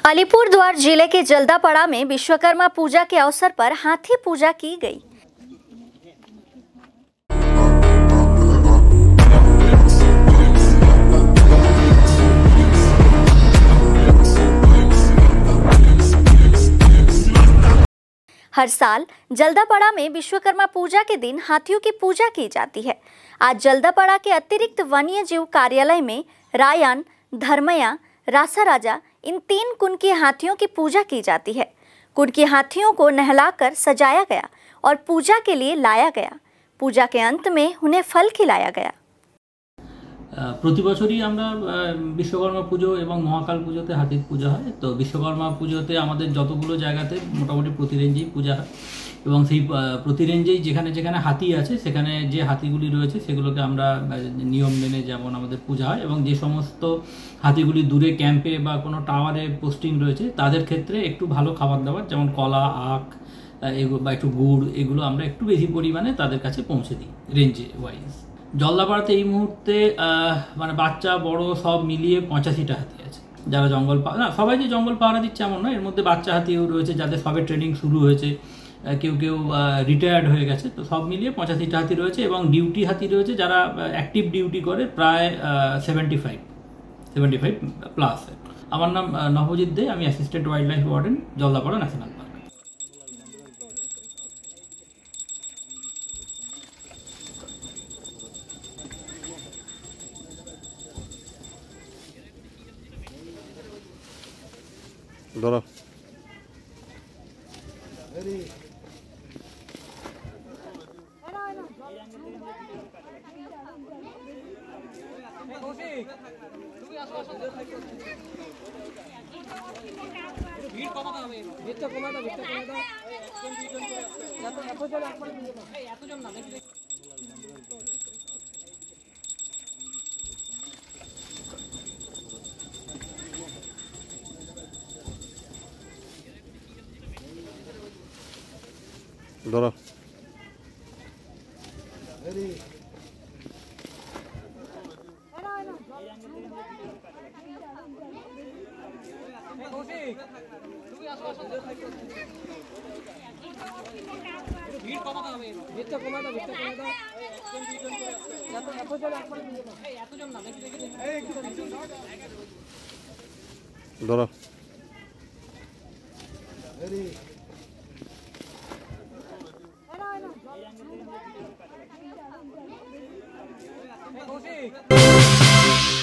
अलीपुरद्वार जिले के जल्दापड़ा में विश्वकर्मा पूजा के अवसर पर हाथी पूजा की गई। हर साल जल्दापड़ा में विश्वकर्मा पूजा के दिन हाथियों की पूजा की जाती है। आज जल्दापड़ा के अतिरिक्त वन्य जीव कार्यालय में रायन, धर्मया, रासा राजा इन 3 कुनकी हाथियों की पूजा की जाती है। कुनकी हाथियों को नहलाकर सजाया गया और पूजा के लिए लाया गया। पूजा के अंत में उन्हें फल खिलाया गया। प्रति बछरই আমরা বিশ্বকর্মা পুজো এবং মহাকাল পুজোতে হাতির পূজা হয়। তো বিশ্বকর্মা পুজোতে আমাদের যতগুলো জায়গাতে মোটামুটি প্রতি রেঞ্জেই পূজা হয় এবং সেই প্রতি রেঞ্জেই যেখানে যেখানে হাতি আছে সেখানে যে হাতিগুলি রয়েছে সেগুলোকে আমরা নিয়ম মেনে যেমন আমাদের পূজা হয় এবং যে সমস্ত হাতিগুলি দূরে ক্যাম্পে বা কোনো টাওয়ারে পোস্টিং রয়েছে তাদের ক্ষেত্রে একটু ভালো খাবার দাবার যেমন কলা, আখ এগুলো বা একটু গুড় এগুলো আমরা একটু বেশি পরিমাণে তাদের কাছে পৌঁছে দিই রেঞ্জে ওয়াইজ। জলদাপাড়াতে এই মুহূর্তে মানে বাচ্চা বড় সব মিলিয়ে 85টা হাতি আছে যারা জঙ্গল না সবাই যে জঙ্গল পাহারা দিচ্ছে এমন নয়, এর মধ্যে বাচ্চা হাতিও রয়েছে যাদের সবে ট্রেনিং শুরু হয়েছে, কেউ কেউ রিটায়ার্ড হয়ে গেছে। তো সব মিলিয়ে 85টা হাতি রয়েছে এবং ডিউটি হাতি রয়েছে যারা অ্যাক্টিভ ডিউটি করে প্রায় 75 প্লাস। আমার নাম নবজিৎ দে, আমি assistant wild life warden Jaldapara national park. ধরো ধরো ধরো Hey,